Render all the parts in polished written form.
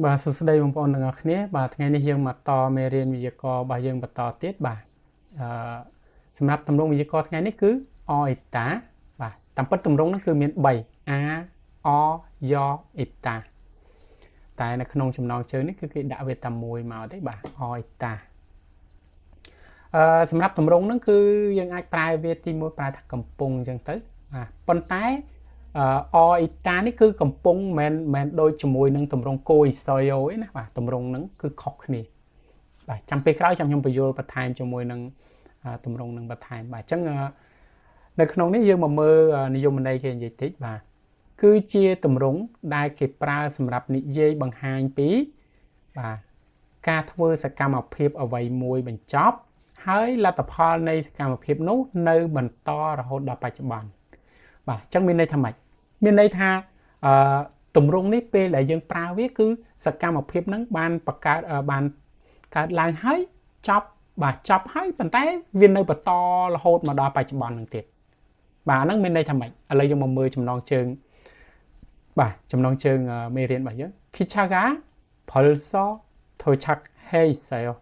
បាទសួស្តីបងប្អូនទាំងអស់គ្នាបាទថ្ងៃនេះយើងមកតមេរៀនវិទ្យាករណ៍របស់យើងបន្តទៀតបាទអឺសម្រាប់ទម្រង់វិទ្យាករណ៍ថ្ងៃនេះគឺអអេតាបាទតាមពិតទម្រង់ហ្នឹងគឺមាន3អាអយ៉អេតាតែនៅក្នុងចំណងជើងនេះគឺគេដាក់វាតែមួយមកទេបាទអអេតាសម្រាប់ទម្រង់ហ្នឹងគឺយើងអាចប្រើវាទី1ប្រើថាកំពុងអញ្ចឹងទៅបាទប៉ុន្តែអអេតានេះគឺកំពុងមិនដូចជាមួយនឹងទម្រង់កូអ៊ីសុយអូទេណាបាទទម្រង់ហ្នឹងគឺខុសគ្នាបាទចាំពេលក្រោយចាំខ្ញុំបញ្យល់បន្ថែមជាមួយនឹងទម្រង់នឹងបន្ថែមបាទអញ្ចឹងនៅក្នុងនេះយើងមកមើលនិយមន័យគេនិយាយតិចបាទគឺជាទម្រង់ដែលគេប្រើសម្រាប់និយាយបង្ហាញពីបាទការធ្វើសកម្មភាពអ្វីមួយបញ្ចប់ហើយលទ្ធផលនៃសកម្មភាពនោះនៅបន្តរហូតដល់បច្ចុប្បន្នបាទអញ្ចឹងមានន័យថាម៉េចមានន័យថាទម្រង់នេះពេលដែលយើងប្រើវាគឺសកម្មភាពហ្នឹងបានបង្កើតបានកើតឡើងហើយចប់បាទចប់ហើយប៉ុន្តែវានៅបន្តរហូតមកដល់បច្ចុប្បន្នហ្នឹងទៀតបាទអាហ្នឹងមានន័យថាម៉េចឥឡូវយើងមកមើលចំណងជើងបាទចំណងជើងមេរៀនរបស់យើង Kichaga 벌써 도착했어요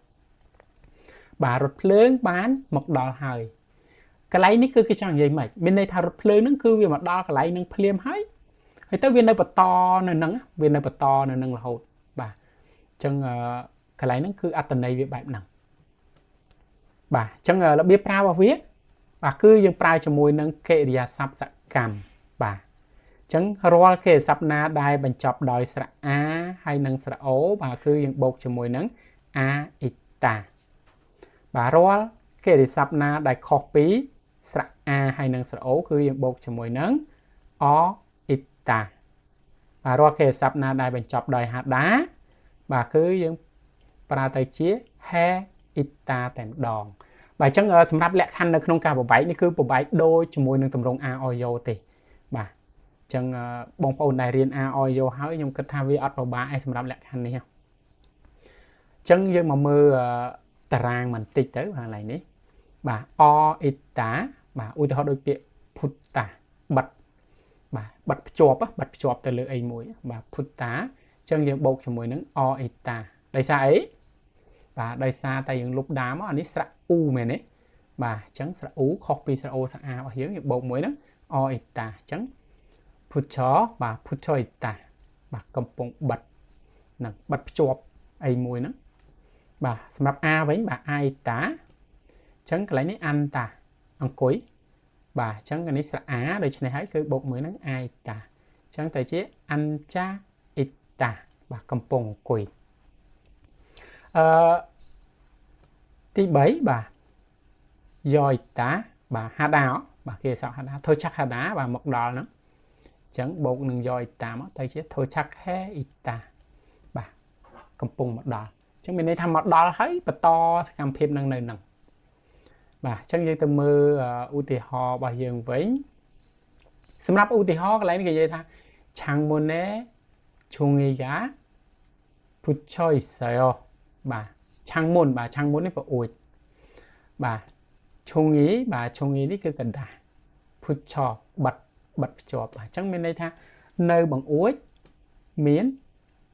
បាទរថភ្លើងបានមកដល់ហើយកន្លែងនេះគឺគេចង់និយាយម៉េចមានន័យថារថភ្លើងហ្នឹងគឺវាមកដល់កន្លែងហ្នឹងភ្លាមហើយទៅវានៅបន្តនៅហ្នឹងវានៅបន្តនៅហ្នឹងរហូតបាទអញ្ចឹងកន្លែងហ្នឹងគឺអត្ថន័យវាបែបហ្នឹងបាទអញ្ចឹងរបៀបប្រើរបស់វាបាទគឺយើងប្រើជាមួយនឹងកិរិយាសព្ទសកម្មបាទអញ្ចឹងរាល់កិរិយាសព្ទណាដែលបញ្ចប់ដោយស្រៈអាហើយនិងស្រៈអូបាទគឺយើងបូកជាមួយនឹងអាអ៊ីតាបាទរាល់កិរិយាសព្ទណាដែលខុសពីស្រៈអាហើយនិងស្រៈអូគឺយើងបូកជាមួយនឹងអអ៊ីតាបាទរាល់កិរិយាសព្ទណាដែលបញ្ចប់ដោយហាដាបាទគឺយើងប្រើទៅជាហេអ៊ីតាតែម្ដងបាទអញ្ចឹងសម្រាប់លក្ខខណ្ឌនៅក្នុងការប្របែកនេះគឺប្របែកដូចជាមួយនឹងទម្រង់អាអយ៉ទេបាទអញ្ចឹងបងប្អូនដែលរៀនអាអយ៉ហើយខ្ញុំគិតថាវាអត់ពិបាកឯសម្រាប់លក្ខខណ្ឌនេះអញ្ចឹងយើងមកមើលតារាងបន្តិចទៅកន្លែងនេះបាទអអ៊ីតាបាទឧទាហរណ៍ដូចពាក្យភុតតាបិទបាទបិទភ្ជាប់ទៅលើអីមួយបាទភុតតាអញ្ចឹងយើងបូកជាមួយនឹងអអ៊ីតាដោយសារអីបាទដោយសារតែយើងលុបដាមកអានេះស្រៈអ៊ូមែនទេបាទអញ្ចឹងស្រៈអ៊ូខុសពីស្រៈអូស្រៈអារបស់យើងបូកមួយហ្នឹងអអ៊ីតាអញ្ចឹងភុតឆបាទភុតឆអ៊ីតាបាទកំពុងបិទនឹងបិទភ្ជាប់អីមួយហ្នឹងបាទសម្រាប់អាវិញបាទអាអ៊ីតាអញ្ចឹងកន្លែងនេះអាន់តាអង្គុយបាទអញ្ចឹងនេះស្រៈអាដូច្នេះហើយគឺបូកមួយហ្នឹងអាអ៊ីតាអញ្ចឹងទៅជាអាន់ចាអ៊ីតាបាទកំពុងអង្គុយទី3បាទយ៉អ៊ីតាបាទហាដាបាទគេសក់ហាដាធ្វើឆាក់ហាដាបាទមកដល់ហ្នឹងអញ្ចឹងបូកនឹងយ៉អ៊ីតាមកទៅជាធ្វើឆាក់ហេអ៊ីតាបាទកំពុងមកដល់អញ្ចឹងមានន័យថាមកដល់ហើយបន្តសកម្មភាពនឹងនៅហ្នឹងបាទអញ្ចឹងយើងទៅមើលឧទាហរណ៍របស់យើងវិញសម្រាប់ឧទាហរណ៍កន្លែងនេះគេនិយាយថាឆាំងមុនណេឈូងីកាភុឆយស័យបាទឆាំងមុនបាទឆាំងមុននេះប្រអួចបាទឈូងីបាទឈូងីនេះគឺកណ្ដាស់ភុឆបិទភ្ជាប់អញ្ចឹងមានន័យថានៅបង្អួចមាន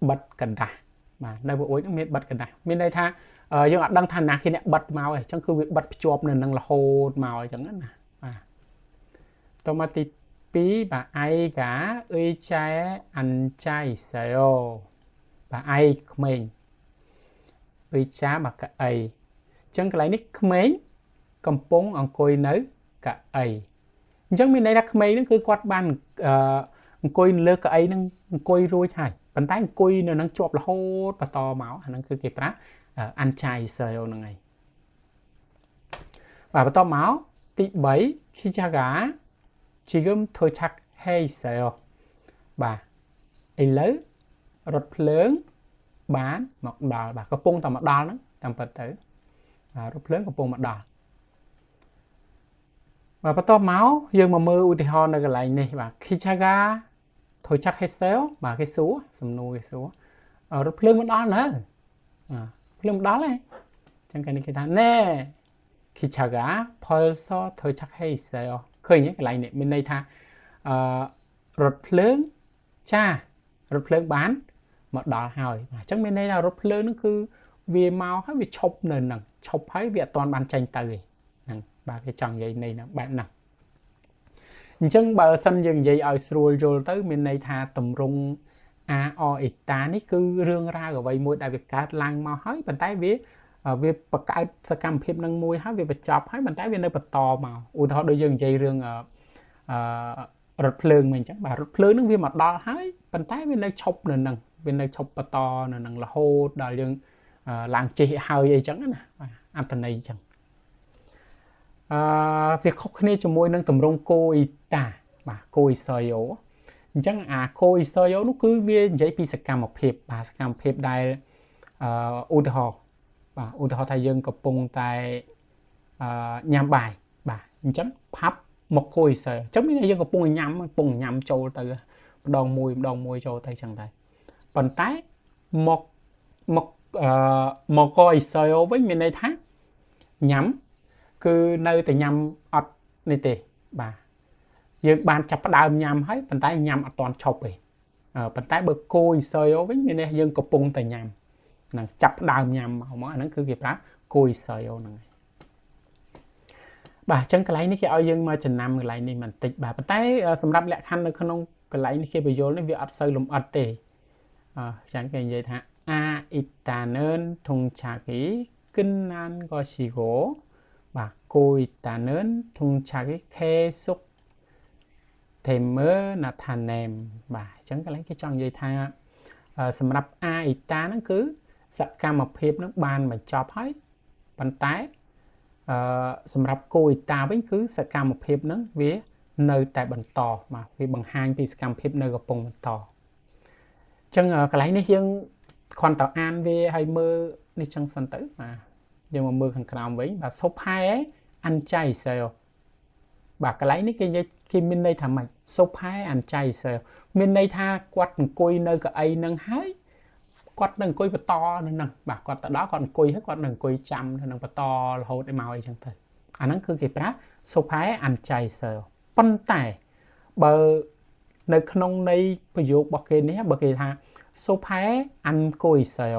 បិទកណ្ដាស់បាទនៅបង្អួចនឹងមានបិទកណ្ដាស់មានន័យថាយើងអត់ដឹងថាណាគេអ្នកបិទមកអញ្ចឹងគឺវាបិទភ្ជាប់នៅនឹងរហូតមកអញ្ចឹងណាបាទតមកទី2បាទឯកាអ៊ីចែអាន់ចៃសៃអូបាទឯក្មេងអ៊ីចាបាទកៅអីអញ្ចឹងកន្លែងនេះក្មេងកំពុងអង្គុយនៅកៅអីអញ្ចឹងមានន័យថាក្មេងហ្នឹងគឺគាត់បានអង្គុយលើកៅអីហ្នឹងអង្គុយរួចហើយប៉ុន្តែអង្គុយនៅនឹងជាប់រហូតបន្តមកអាហ្នឹងគឺគេប្រើអាន់ចៃសើហ្នឹងឯងបាទបន្តមកទី3 Kichaga 지금 도착했어요បាទឥឡូវរថភ្លើងបានមកដល់បាទកំពុងតែមកដល់ហ្នឹងតាមពិតទៅបាទរថភ្លើងកំពុងមកដល់បាទបន្តមកយើងមកមើលឧទាហរណ៍នៅកន្លែងនេះបាទ Kichaga 도착했어요បាទគេសួរសំណួរគេសួររថភ្លើងមកដល់នៅភ្លើងមកដល់ហើយអញ្ចឹងគេនេះគេថាណែ Kichaga 벌써 도착했어요ឃើញទេកន្លែងនេះមានន័យថារថភ្លើងចារថភ្លើងបាន មកដល់ហើយអញ្ចឹងមានន័យថារថភ្លើងហ្នឹងគឺវាមកហើយវាឈប់នៅហ្នឹងឈប់ហើយវាអត់ទាន់បានចេញទៅទេហ្នឹងបាទគេចង់និយាយន័យហ្នឹងបែបហ្នឹងអញ្ចឹងបើសិនយើងនិយាយឲ្យស្រួលយល់ទៅមានន័យថាតម្រង់ a o eta នេះគឺរឿងរ៉ាវអ្វីមួយដែលវាកើតឡើងមកហើយប៉ុន្តែវាបង្កើតសកម្មភាពនឹងមួយហើយវាបញ្ចប់ហើយប៉ុន្តែវានៅបន្តមកឧទាហរណ៍ដូចយើងនិយាយរឿងរថភ្លើងមិនអញ្ចឹងបាទរថភ្លើងនឹងវាមកដល់ហើយប៉ុន្តែវានៅឈប់នៅនឹងវានៅឈប់បន្តនៅនឹងរហូតដល់យើងឡើងជិះហើយអីចឹងណាបាទអត្ថន័យអញ្ចឹងវាខុសគ្នាជាមួយនឹងតម្រង coita បាទ coisoyo អញ្ចឹងអា coisoyo នោះគឺវានិយាយពីសកម្មភាពបាទសកម្មភាពដែលឧទាហរណ៍បាទឧទាហរណ៍ថាយើងកំពុងតែញ៉ាំបាយបាទអញ្ចឹងផាប់មក coisoyo អញ្ចឹងមានយើងកំពុងញ៉ាំចូលទៅម្ដងមួយចូលទៅអញ្ចឹងដែរប៉ុន្តែមក coisoyo វិញមានន័យថាញ៉ាំគឺនៅតែញ៉ាំអត់នេះទេបាទយើងបានចាប់ផ្ដើមញ៉ាំហើយប៉ុន្តែញ៉ាំអត់ទាន់ឈប់ទេប៉ុន្តែបើគោអ៊ីសយវិញមានន័យយើងកំពុងតែញ៉ាំហ្នឹងចាប់ផ្ដើមញ៉ាំមកអាហ្នឹងគឺគេប្រើគោអ៊ីសយហ្នឹងហើយបាទអញ្ចឹងកន្លែងនេះគេឲ្យយើងមកចំណាំកន្លែងនេះបន្តិចបាទប៉ុន្តែសម្រាប់លក្ខខណ្ឌនៅក្នុងកន្លែងនេះគេបញ្យល់នេះវាអត់សូវលម្អិតទេអញ្ចឹងគេនិយាយថាអាអ៊ីតានឺនធុងឆាគីគិនណានក៏ស៊ីហ្គោបាទគោអ៊ីតានឺនធុងឆាគីខេសុកទេមើណាថាណែមបាទអញ្ចឹងកន្លែងគេចង់និយាយថាសម្រាប់អាអ៊ីតាហ្នឹងគឺសកម្មភាពនឹងបានបញ្ចប់ហើយប៉ុន្តែសម្រាប់គោអ៊ីតាវិញគឺសកម្មភាពនឹងវានៅតែបន្តបាទវាបង្ហាញពីសកម្មភាពនៅកំពុងបន្តអញ្ចឹងកន្លែងនេះយើងគ្រាន់តែអានវាហើយមើលនេះចឹងសិនទៅបាទយើងមកមើលខាងក្រោមវិញបាទសុផែអាន់ចៃសែលបាទកន្លែងនេះគេមានន័យថាម៉េចសុផែអាន់ចៃសែលមានន័យថាគាត់អង្គុយនៅកៅអីនឹងហើយគាត់នឹងអង្គុយបន្តនៅនឹងបាទគាត់ទៅដល់គាត់អង្គុយហើយគាត់នឹងអង្គុយចាំនៅនឹងបន្តរហូតឲ្យមកអីចឹងទៅអាហ្នឹងគឺគេប្រើសុផែអាន់ចៃសែលប៉ុន្តែបើនៅក្នុងន័យប្រយោគរបស់គេនេះបើគេថាសុផែអាន់កុយសែល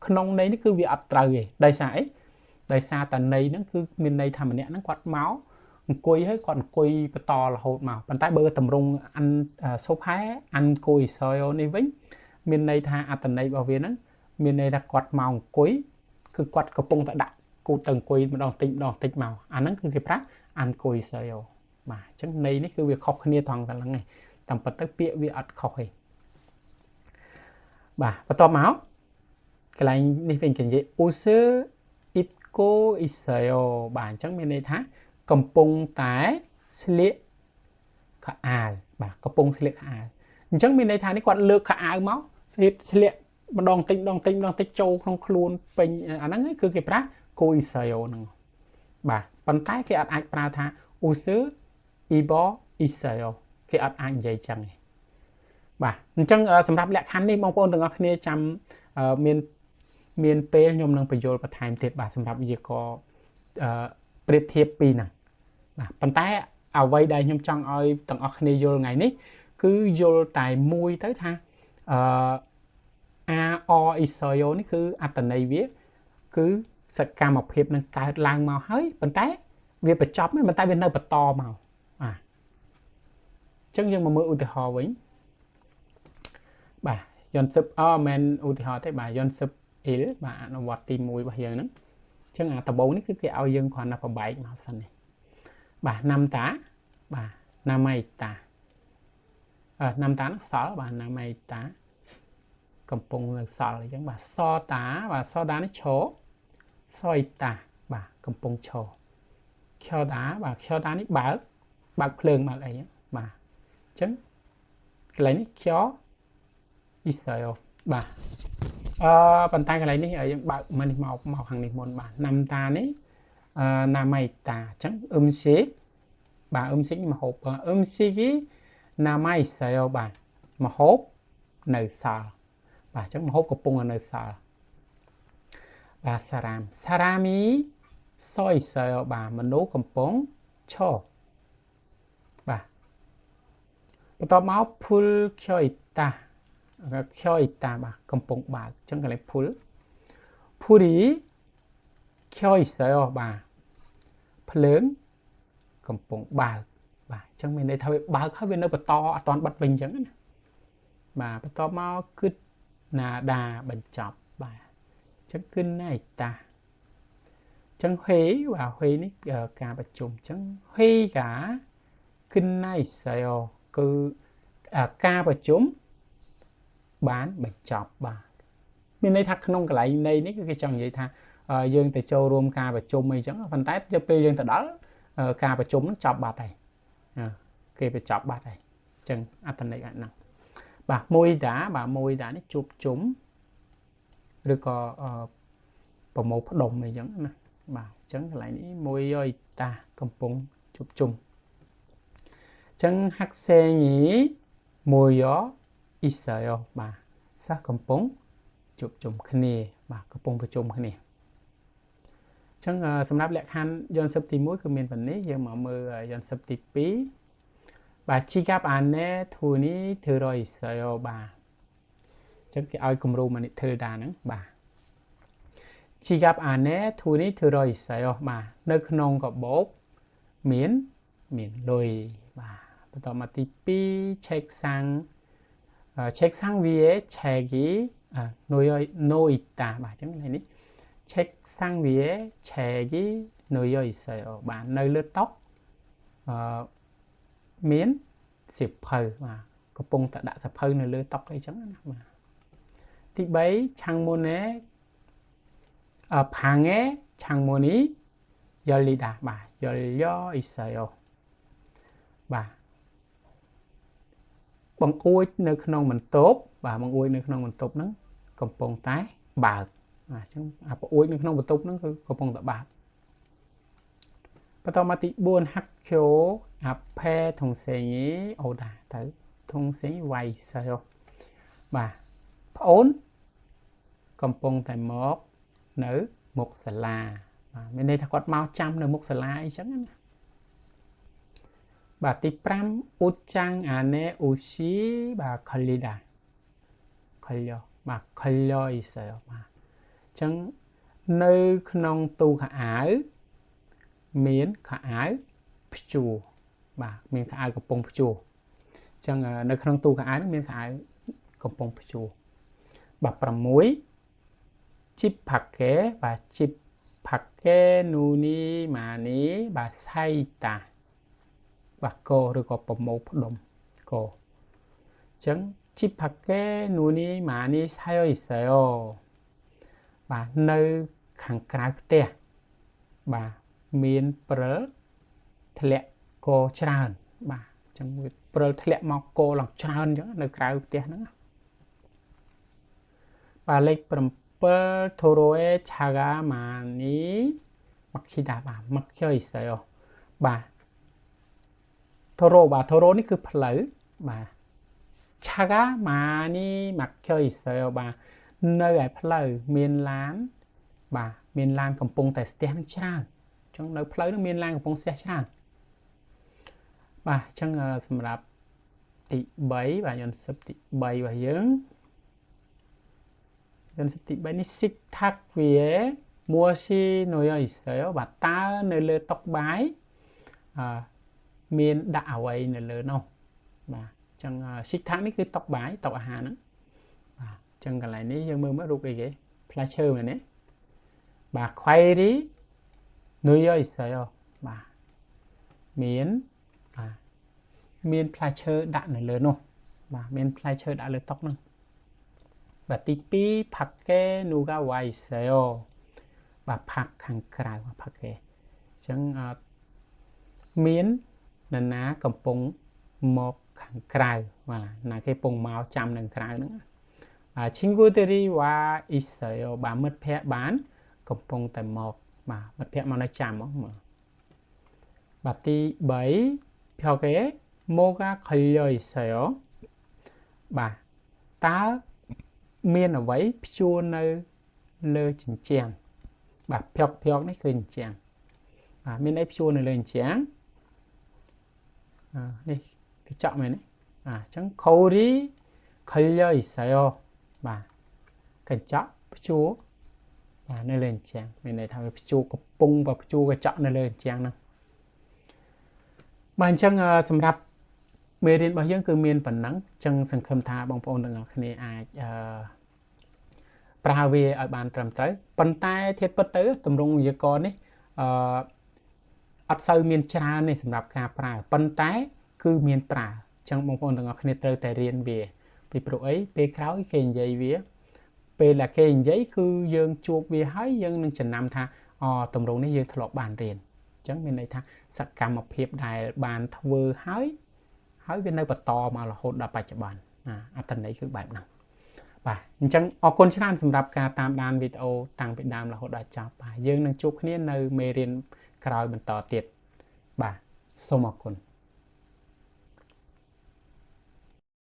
ក្នុងន័យនេះគឺវាអត់ត្រូវទេដោយសារអីដោយសារតែន័យហ្នឹងគឺមានន័យថាម្នាក់ហ្នឹងគាត់មកអង្គុយហើយគាត់អង្គុយបន្តរហូតមកប៉ុន្តែបើតម្រង់អានសុផែអាន់កុយសែលនេះវិញមានន័យថាអត្ថន័យរបស់វាហ្នឹងមានន័យថាគាត់មកអង្គុយគឺគាត់កំពុងតែដាក់គូតទៅអង្គុយម្ដងតិចមកអាហ្នឹងគឺគេប្រើអានកុយសែលបាទអញ្ចឹងន័យនេះគឺវាខុសគ្នាត្រង់តែហ្នឹងឯងតាមពិតទៅពាក្យវាអត់ខុសទេបាទបន្តមកកន្លែងនេះវិញគេនិយាយ user ipko iseo បាទអញ្ចឹងមានន័យថាកំពុងតែស្លៀកខោអាវបាទកំពុងស្លៀកខោអាវអញ្ចឹងមានន័យថានេះគាត់លើកខោអាវមកស្លៀកម្ដងតិចចូលក្នុងខ្លួនពេញអាហ្នឹងគឺគេប្រើ ko iseo ហ្នឹងបាទប៉ុន្តែគេអត់អាចប្រើថា user ibo iseo គេអត់អាចនិយាយចឹងទេបាទអញ្ចឹងសម្រាប់លក្ខខណ្ឌនេះបងប្អូនទាំងអស់គ្នាចាំមានពេលខ្ញុំនឹងបញ្យល់បន្ថែមទៀតបាទសម្រាប់វិទ្យាករប្រៀបធៀបពីហ្នឹងបាទប៉ុន្តែអ្វីដែលខ្ញុំចង់ឲ្យទាំងអស់គ្នាយល់ថ្ងៃនេះគឺយល់តែមួយទៅថាAR Isoyo នេះគឺអត្ថន័យវាគឺសកម្មភាពនឹងកើតឡើងមកហើយប៉ុន្តែវាបញ្ចប់មិនប៉ុន្តែវានៅបន្តមកបាទអញ្ចឹងយើងមកមើលឧទាហរណ៍វិញបាទយន្តសឹបមិនឧទាហរណ៍ទេបាទយន្តសឹបអ៊ីលបាទអនុវត្តទី1របស់យើងហ្នឹងអញ្ចឹងអាដំបូងនេះគឺគេឲ្យយើងគ្រាន់តែប្របែកមកសិននេះបាទណាំតាបាទណាម៉ៃតាណាំតានឹងសល់បាទណាម៉ៃតាកំពុងនៅសល់អញ្ចឹងបាទសតាបាទសតានេះឈរសយតាបាទកំពុងឈរខ្យតាបាទខ្យតានេះបើកភ្លើងបើកអីហ្នឹងបាទអញ្ចឹងកន្លែងនេះខ្យអ៊ីសែលបាទប៉ុន្តែកន្លែងនេះយើងបើកមកខាងនេះមុនបាទណាំតានេះណាម៉ៃតាអញ្ចឹងស៊ីកបាទស៊ីកនេះមហូបស៊ីគីណាម៉ៃសែលបាទមហូបនៅសល់បាទអញ្ចឹងមហូបកំពុងនៅសល់បាទសារ៉ាមីសុយសែលបាទមនុស្សកំពុងឈរបាទបន្ទាប់មកភុលខ្យតា khơi ta bà cầm bông bà chẳng cái này 풀이 켜 있어요 bà lớn cầm bông bà chẳng mình đây thôi bà khác bên nơi bà to toàn bật bình chẳng bà to mau cứ nà đà bật chọc bà chẳng kinh này ta chẳng huy và huy ní cả bật chùm chẳng huy cả kinh này sao cứ ca bật chùm bán bật chọc bà mình đây thật không cái lại đây ní cái chồng vậy tha dương từ châu rôm ca bật chùm mày chẳng phần tái cho pi dương từ đó ca bật chùm nó chọc bà này kia bật chọc bà này chẳng anh này anh bà môi đã nó chụp chúng rồi có bộ một phát động này giống bà chẳng lại ní môi ơi ta cầm bông chụp chung chẳng hắc xe nhỉ môi gió 있어요 bà sa cầm bông chụp chung khné bà cầm bông phải chung khné chẳng sầm đáp lệ khan yon sập tì mũi của miền phần ní giờ mở mưa yon sập tì pí bà 지갑 안에 돈이 들어 있어요 bà chẳng cái ai cùng ru mà nị thơ đà nữa bà 지갑 안에 돈이 들어 있어요 bà nơi khôn có bốp miến lùi bà bắt đầu mà tivi check sang 위에 책이 놓여 있다 bà chẳng này nị 책상 위에 책이 놓여 있어요 bà nơi lướt tóc miến xịp phơi mà có bông tạ đã sập phơi này lơ tóc ấy chẳng mà thì bấy 창문에 방에 창문이 열리다 bà 열려 있어요 bà bằng ui nơi không mình tốt bà bằng ui nơi không mình tốt nó còn bông tái bà chẳng ui nơi không mình tốt nó có bông tạ bà bắt đầu mà tị buồn hắc khiếu 앞에 동생이 오다 tới 동생이 와 있어요 bà ổn cầm bông tại một nữ một xà la bên đây ta có mau trăm nữa một xà la ấy chẳng bà tí pram 옷장 안에 옷이 bà 걸리다 걸려 있어요 bà chẳng nơi không tu khả áo miến khả áo chùa bà miền khải của bông chùa chẳng nơi không tu khải miền khải của bông chùa bà bầm muối chip phật kế và chip phật kế nuni mà ní bà say ta bà cô rồi có bầm một đồng cô chẳng chip phật kế nuni mà ní say 있어요 bà nơi khẳng cái tè bà miền bờทะเลโกชราญบ่าจังเปรย์ทะเลมอกโกหลังชราญจังในกลางเตียนั่งบ่าเล็กเปรย์โทโรเอชากามานี้มักชิดาบ่ามักย่อยเสียบ่าโทโรนี่คือผลึกบ่าชากามานี้มักย่อยเสียบ่าในไอ้ผลึกเมียนล้านบ่าเมียนล้านกำปงแต่เตียนั่งชราญจังในผลึกเมียนล้านกำปงเสียชราญbà chẳng sầm rạp tị bảy và nhân sấp tị bảy và dưỡng nhân sấp tị bảy ní xích thác về mua xí nồi ở Israel bà ta nơi lơ tóc bái miền đạo ấy nơi lơ nông bà chẳng xích thác ní cứ tóc bái tóc hà nữa bà chẳng cái lại ní dân mơ mới rút cái flasher này nè bà khoai đi nơi ở Israel bà miền miền flasher đã này lớn không mà miền flasher đã lớn tóc nè và tivi phật cái nuga white sale và phật hàng cài và phật cái chẳng miền là ná cầm bông một hàng cài và là cái bông màu trăm hàng cài nữa 친구들이 와 있어요 bà mất phe bán cầm bông tại một mà mất phe mà nó chạm mà bà ti bảy 벽에 뭐가 걸려 있어요? bà tá miên ở vậy chua nơi lơ chỉnh chèn bà phèo nàyคือchỉnh chèn miên ấy chua nơi lơ chỉnh chèn đây cái chọn này này chẳng khâu đi ខលយសៃអូបាទកញ្ចក់ព្យួរបាទនៅលើអញ្ចឹងមានន័យថាវាព្យួរកំពុងvàព្យួរកញ្ចក់នៅលើអញ្ចឹងហ្នឹងបាទអញ្ចឹងសម្រាប់មេរៀនរបស់យើងគឺមានប៉ុណ្ណឹងអញ្ចឹងសង្ឃឹមថាបងប្អូនទាំងអស់គ្នាអាចប្រើវាឲ្យបានត្រឹមត្រូវប៉ុន្តែធៀបពិតទៅទម្រង់វេយ្យាករណ៍នេះអត់សូវមានច្រើនទេសម្រាប់ការប្រើប៉ុន្តែគឺមានប្រើអញ្ចឹងបងប្អូនទាំងអស់គ្នាត្រូវតែរៀនវាពីព្រោះអីពេលក្រោយគេនិយាយវាពេលដែលគេនិយាយគឺយើងជួបវាហើយយើងនឹងចំណាំថាទម្រង់នេះយើងធ្លាប់បានរៀនអញ្ចឹងមានន័យថាសកម្មភាពដែលបានធ្វើហើយវានៅបន្តមករហូតដល់បច្ចុប្បន្នអត្ថន័យគឺបែបហ្នឹងបាទអញ្ចឹងអរគុណច្រើនសម្រាប់ការតាមដានវីដេអូតាំងពីដើមរហូតដល់ចប់បាទយើងនឹងជួបគ្នានៅមេរៀនក្រោយបន្តទៀតបាទសូមអរគុណ